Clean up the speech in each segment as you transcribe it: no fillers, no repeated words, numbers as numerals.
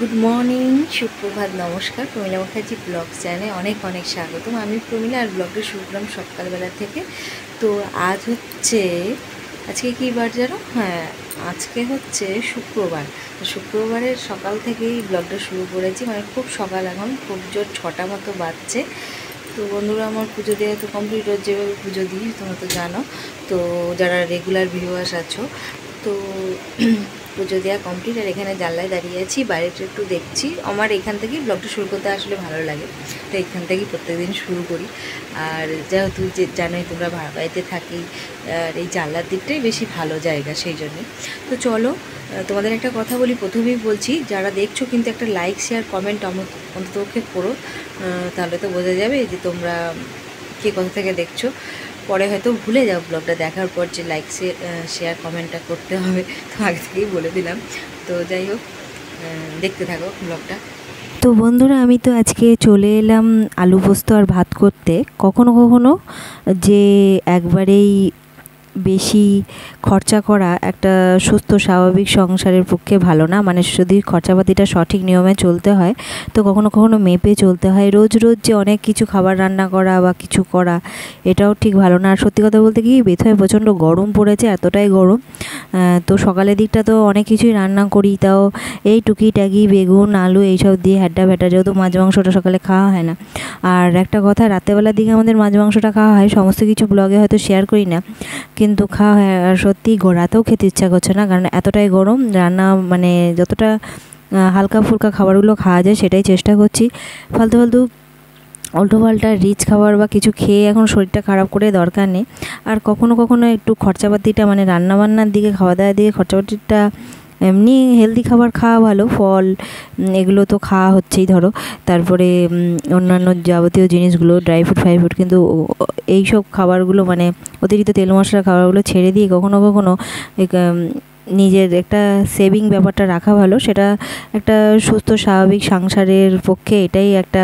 Good morning, সুপ্রভাত, নমস্কার। প্রমিলা Mukherjee blog চ্যানেলে অনেক অনেক স্বাগতম। আমি প্রমিলা আর ব্লগটা শুরু করলাম সকালবেলা থেকে। তো আজকে কী বার জানো? হ্যাঁ, আজকে হচ্ছে শুক্রবার। শুক্রবারের সকাল থেকেই ব্লগটা শুরু করেছি, মানে খুব সকাল, এখন খুব জোর 6টা মতো বাজছে। তো বন্ধুরা, আমার পুজো দেওয়া তো কমপ্লিট, রোজ যেভাবে পুজো দিই তোমরা তো জানো। তো যারা রেগুলার ভিউয়ার্স আছো, তো পুজো দেওয়া কমপ্লিট। আর এখানে জানলায় দাঁড়িয়ে আছি, বাইরেটা একটু দেখছি। আমার এখান থেকেই ব্লগটা শুরু করতে আসলে ভালো লাগে, তো এখান থেকেই প্রত্যেকদিন শুরু করি। আর যেহেতু জানোই তোমরা ভাড়া বাড়িতে থাকি, আর এই জানলার দিকটাই বেশি ভালো জায়গা, সেই জন্যে। তো চলো তোমাদের একটা কথা বলি, প্রথমেই বলছি, যারা দেখছো কিন্তু একটা লাইক শেয়ার কমেন্ট অন্ততপক্ষে করো, তাহলে তো বোঝা যাবে যে তোমরা কে কোথা থেকে দেখছো। পরে হয়তো ভুলে যাও ব্লগটা দেখার পর যে লাইক শেয়ার কমেন্টটা করতে হবে, তো আগে থেকেই বলে দিলাম। তো যাই হোক, দেখতে থাকো ব্লগটা। তো বন্ধুরা, আমি তো আজকে চলে এলাম আলু পোস্ত আর ভাত করতে। কখনো কখনো যে একবারেই বেশি খরচা করা একটা সুস্থ স্বাভাবিক সংসারের পক্ষে ভালো না। মানে যদি খরচাপাতিটা সঠিক নিয়মে চলতে হয়, তো কখনো কখনো মেপে চলতে হয়। রোজ রোজ যে অনেক কিছু খাবার রান্না করা বা কিছু করা, এটাও ঠিক ভালো না। আর সত্যি কথা বলতে কি, বেথয়ে প্রচণ্ড গরম পড়েছে, এতটাই গরম। তো সকালের দিকটা তো অনেক কিছুই রান্না করি, তাও এই টুকিটাকি বেগুন আলু এইসব দিয়ে হ্যাড্ডা ভ্যাটা, যেহেতু মাছ মাংসটা সকালে খাওয়া হয় না। আর একটা কথা, রাতেরবেলার দিকে আমাদের মাছ মাংসটা খাওয়া হয়, সমস্ত কিছু ব্লগে হয়তো শেয়ার করি না, কিন্তু খাওয়া হয়। আর সত্যি রাতেও খেতে ইচ্ছা করছে না, কারণ এতটাই গরম। রান্না মানে যতটা হালকা ফুলকা খাবারগুলো খাওয়া যায় সেটাই চেষ্টা করছি। ফালতু ফালতু উল্টোপাল্টা রিচ খাবার বা কিছু খেয়ে এখন শরীরটা খারাপ করে দরকার নেই। আর কখনো কখনো একটু খরচাপাতিটা, মানে রান্নাবান্নার দিকে, খাওয়া দাওয়ার দিকে খরচাপাতিটা, এমনি হেলদি খাবার খাওয়া ভালো, ফল এগুলো তো খাওয়া হচ্ছেই ধরো। তারপরে অন্যান্য যাবতীয় জিনিসগুলো, ড্রাই ফ্রুট ফ্রাই ফ্রুট, কিন্তু এই সব খাবারগুলো, মানে অতিরিক্ত তেল মশলা খাবারগুলো ছেড়ে দিয়ে কখনো কখনো নিজের একটা সেভিং ব্যাপারটা রাখা ভালো। সেটা একটা সুস্থ স্বাভাবিক সংসারের পক্ষে এটাই একটা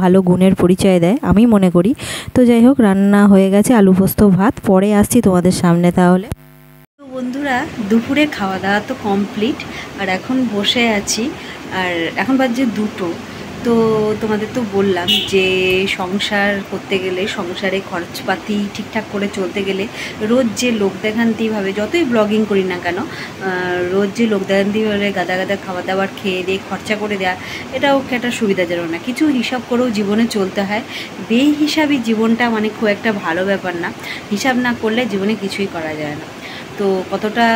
ভালো গুণের পরিচয় দেয়, আমি মনে করি। তো যাই হোক, রান্না হয়ে গেছে আলু পোস্ত ভাত, পরে আসছি তোমাদের সামনে তাহলে। তো বন্ধুরা, দুপুরের খাওয়া দাওয়া তো কমপ্লিট, আর এখন বসে আছি। আর এখন বাজে 2টো। তো তোমাদের তো বললাম যে সংসার করতে গেলে, সংসারে খরচপাতি ঠিকঠাক করে চলতে গেলে, রোজ যে লোক দেখান্তিভাবে যতই ব্লগিং করি না কেন, রোজ যে লোক দেখান্তিভাবে গাদা গাদা খাবার দাবার খেয়ে দিয়ে খরচা করে দেওয়া, এটাও একটা সুবিধাজনক না। কিছু হিসাব করেও জীবনে চলতে হয়। বেহিসাবি জীবনটা মানে খুব একটা ভালো ব্যাপার না। হিসাব না করলে জীবনে কিছুই করা যায় না। তো কতটা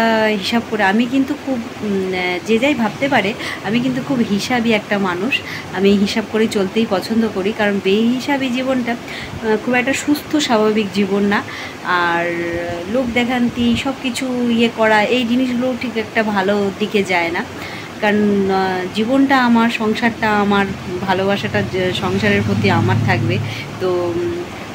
হিসাব করে, আমি কিন্তু খুব, যে যাই ভাবতে পারে, আমি কিন্তু খুব হিসাবি একটা মানুষ। আমি হিসাব করে চলতেই পছন্দ করি, কারণ বেহিসাবি জীবনটা খুব একটা সুস্থ স্বাভাবিক জীবন না। আর লোক দেখান্তি সব কিছু করা, এই জিনিসগুলো ঠিক একটা ভালো দিকে যায় না। কারণ জীবনটা আমার, সংসারটা আমার, ভালোবাসাটা সংসারের প্রতি আমার থাকবে। তো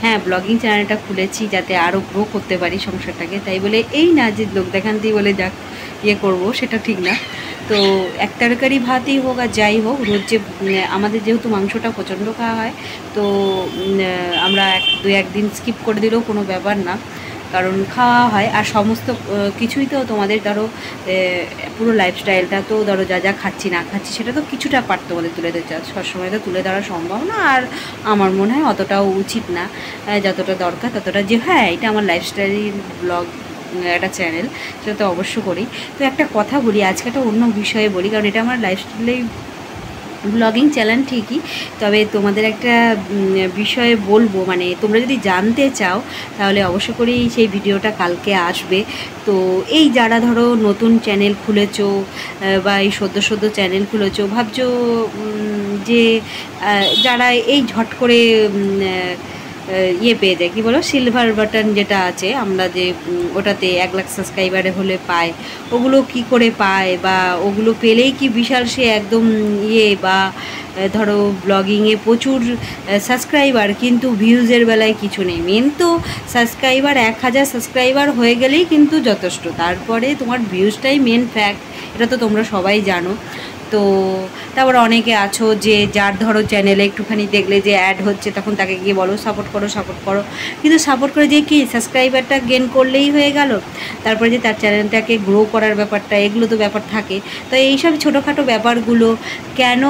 হ্যাঁ, ব্লগিং চ্যানেলটা খুলেছি যাতে আরও গ্রো করতে পারি সংসারটাকে। তাই বলে এই না যে লোক দেখান্তি বলে যাক করবো, সেটা ঠিক না। তো এক তরকারি ভাতই হোক আর যাই হোক, রোজ যে আমাদের যেহেতু মাংসটা প্রচণ্ড খাওয়া হয়, তো আমরা দু একদিন স্কিপ করে দিলেও কোনো ব্যাপার না, কারণ খাওয়া হয়। আর সমস্ত কিছুই তো তোমাদের ধরো, পুরো লাইফস্টাইলটা তো ধরো যা যা খাচ্ছি না খাচ্ছি, সেটা তো কিছুটা পার্ট তোমাদের তুলে দিতে চাও, সবসময় তো তুলে ধরা সম্ভব না। আর আমার মনে হয় অতটাও উচিত না, যতটা দরকার ততটা। যে হ্যাঁ, এটা আমার লাইফস্টাইল ব্লগ একটা চ্যানেল, সেটা তো অবশ্য করি। তো একটা কথা বলি, আজকে একটা অন্য বিষয়ে বলি, কারণ এটা আমার লাইফস্টাইলেই ব্লগিং চ্যানেল ঠিকই, তবে তোমাদের একটা বিষয়ে বলবো, মানে তোমরা যদি জানতে চাও তাহলে অবশ্য করেই সেই ভিডিওটা কালকে আসবে। তো এই যারা ধরো নতুন চ্যানেল খুলেছো, বা এই সদ্য চ্যানেল খুলেছো, ভাবছো যে যারা এই ঝট করে পেয়ে যায়, কী বলো, সিলভার বাটন যেটা আছে, আমরা যে ওটাতে 1 লাখ সাবস্ক্রাইবারে হলে পায়, ওগুলো কি করে পায়, বা ওগুলো পেলেই কি বিশাল সে একদম বা ধরো ব্লগিংয়ে প্রচুর সাবস্ক্রাইবার, কিন্তু ভিউজের বেলায় কিছু নেই। মেন তো সাবস্ক্রাইবার, 1000 সাবস্ক্রাইবার হয়ে গেলেই কিন্তু যথেষ্ট, তারপরে তোমার ভিউজটাই মেন ফ্যাক্ট, এটা তো তোমরা সবাই জানো। তো তারপর অনেকে আছো যে যার ধরো চ্যানেলে একটুখানি দেখলে যে অ্যাড হচ্ছে তখন তাকে গিয়ে বলো সাপোর্ট করো, কিন্তু সাপোর্ট করে যে কি সাবস্ক্রাইবারটা গেন করলেই হয়ে গেল, তারপরে যে তার চ্যানেলটাকে গ্রো করার ব্যাপারটা, এগুলো তো ব্যাপার থাকে। তো এইসব ছোটোখাটো ব্যাপারগুলো কেন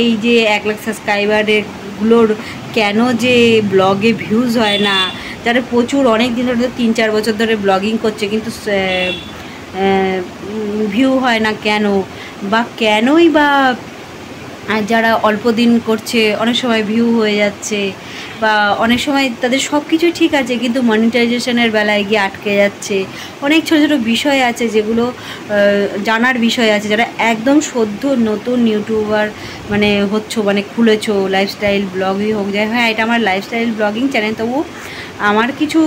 এই যে 1 লাখ সাবস্ক্রাইবারেরগুলোর কেন যে ব্লগে ভিউজ হয় না, যারা প্রচুর অনেক দিন ধরে 3-4 বছর ধরে ব্লগিং করছে কিন্তু ভিউ হয় না কেন, বা কেনই বা যারা অল্প দিন করছে অনেক সময় ভিউ হয়ে যাচ্ছে, বা অনেক সময় তাদের সব কিছুই ঠিক আছে কিন্তু মনিটাইজেশনের বেলায় গিয়ে আটকে যাচ্ছে। অনেক ছোটো ছোটো বিষয় আছে যেগুলো জানার বিষয় আছে। যারা একদম সদ্য নতুন ইউটিউবার মানে মানে খুলেছো, লাইফস্টাইল ব্লগই হোক যায়, হ্যাঁ এটা আমার লাইফস্টাইল ব্লগিং চ্যানেল, তবু আমার কিছু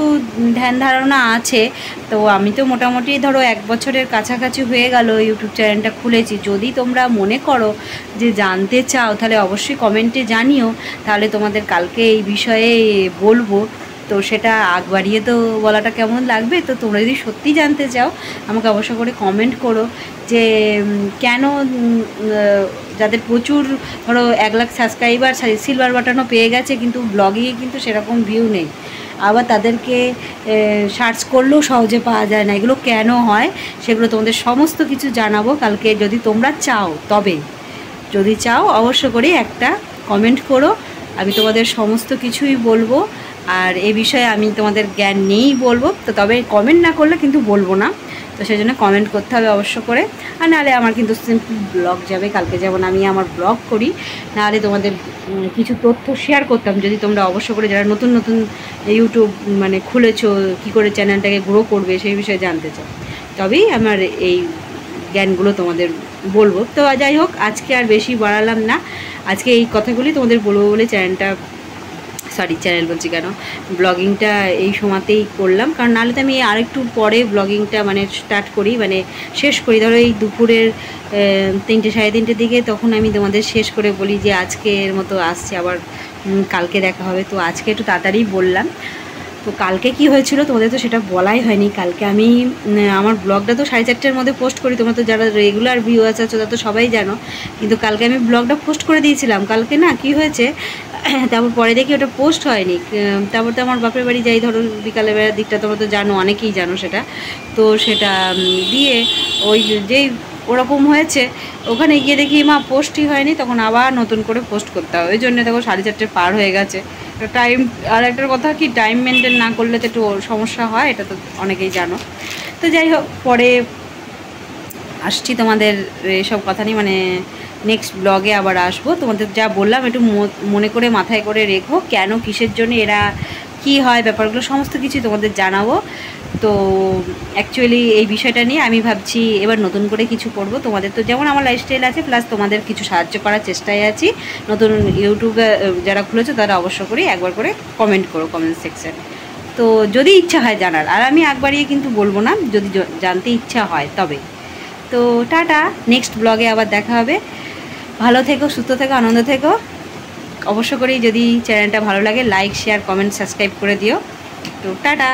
ধ্যান ধারণা আছে। তো আমি তো মোটামুটি ধরো 1 বছরের কাছাকাছি হয়ে গেল ইউটিউব চ্যানেলটা খুলেছি। যদি তোমরা মনে করো যে জানতে চাও তাহলে অবশ্যই কমেন্টে জানিও, তাহলে তোমাদের কালকে এই বিষয়ে বলবো। তো সেটা আগ বাড়িয়ে তো বলাটা কেমন লাগবে, তো তোমরা যদি সত্যি জানতে চাও আমাকে অবশ্য করে কমেন্ট করো যে কেন যাদের প্রচুর ধরো 1 লাখ সাবস্ক্রাইবার সিলভার বাটনও পেয়ে গেছে কিন্তু ব্লগিংয়ে কিন্তু সেরকম ভিউ নেই, আবার তাদেরকে সার্চ করলেও সহজে পাওয়া যায় না, এগুলো কেন হয় সেগুলো তোমাদের সমস্ত কিছু জানাবো কালকে যদি তোমরা চাও। তবে যদি চাও অবশ্য করে একটা কমেন্ট করো, আমি তোমাদের সমস্ত কিছুই বলবো। আর এ বিষয়ে আমি তোমাদের জ্ঞান নিয়েই বলবো, তো তবে কমেন্ট না করলে কিন্তু বলবো না, তো সেই জন্য কমেন্ট করতে হবে অবশ্য করে। আর নাহলে আমার কিন্তু সিম্পল ব্লগ যাবে কালকে, যেমন আমি আমার ব্লগ করি, নাহলে তোমাদের কিছু তথ্য শেয়ার করতাম যদি তোমরা অবশ্য করে যারা নতুন নতুন ইউটিউব মানে খুলেছো কী করে চ্যানেলটাকে গ্রো করবে সেই বিষয়ে জানতে চাও, তবেই আমার এই জ্ঞানগুলো তোমাদের বলবো। তো যাই হোক, আজকে আর বেশি বাড়ালাম না, আজকে এই কথাগুলি তোমাদের বলবো বলে চ্যানেল বলছি কেন, ব্লগিংটা এই সময়তেই করলাম, কারণ নাহলে তো আমি আরেকটু পরে ব্লগিংটা মানে স্টার্ট করি, মানে শেষ করি ধরো এই দুপুরের 3টে 3:30 দিকে, তখন আমি তোমাদের শেষ করে বলি যে আজকের মতো আসছে, আবার কালকে দেখা হবে। তো আজকে একটু তাড়াতাড়ি বললাম। তো কালকে কি হয়েছিল তোমাদের তো সেটা বলাই হয়নি। কালকে আমি আমার ব্লগটা তো 4:30টার মধ্যে পোস্ট করি, তোমরা তো যারা রেগুলার ভিউয়ার্স আছো তারা তো সবাই জানো, কিন্তু কালকে আমি ব্লগটা পোস্ট করে দিয়েছিলাম। কালকে না কি হয়েছে, তারপর পরে দেখি ওটা পোস্ট হয়নি। তারপর তো আমার বাপের বাড়ি যাই ধরো বিকালে বেলার দিকটা, তোমরা তো জানো, অনেকেই জানো সেটা। তো সেটা দিয়ে ওই যেই ওরকম হয়েছে, ওখানে গিয়ে দেখি মা পোস্টই হয়নি, তখন আবার নতুন করে পোস্ট করতে হবে। ওই জন্য দেখো 4:30 পার হয়ে গেছে টাইম। আর একটা কথা কি, টাইম মেনটেন না করলে তো একটু সমস্যা হয়, এটা তো অনেকেই জানো। তো যাই হোক, পরে আসছি তোমাদের এসব কথা নিয়ে, মানে নেক্সট ব্লগে আবার আসবো। তোমাদের যা বললাম একটু মনে করে মাথায় করে রেখো, কেন কিসের জন্য এরা কি হয় ব্যাপারগুলো সমস্ত কিছু তোমাদের জানাবো। তো অ্যাকচুয়ালি এই বিষয়টা নিয়ে আমি ভাবছি এবার নতুন করে কিছু করব। তোমাদের তো যেমন আমার লাইফস্টাইল আছে, প্লাস তোমাদের কিছু সাহায্য করার চেষ্টায় আছি। নতুন ইউটিউবে যারা খুলেছো তারা অবশ্য করে একবার করে কমেন্ট করো কমেন্ট সেকশানে, তো যদি ইচ্ছা হয় জানার। আর আমি একবারই কিন্তু বলবো না, যদি জানতে ইচ্ছা হয় তবে। তো টাটা, নেক্সট ব্লগে আবার দেখা হবে। ভালো থেকো, সুস্থ থেকো, আনন্দ থেকো। অবশ্য করেই যদি চ্যানেলটা ভালো লাগে লাইক শেয়ার কমেন্ট সাবস্ক্রাইব করে দিও। তো টাটা।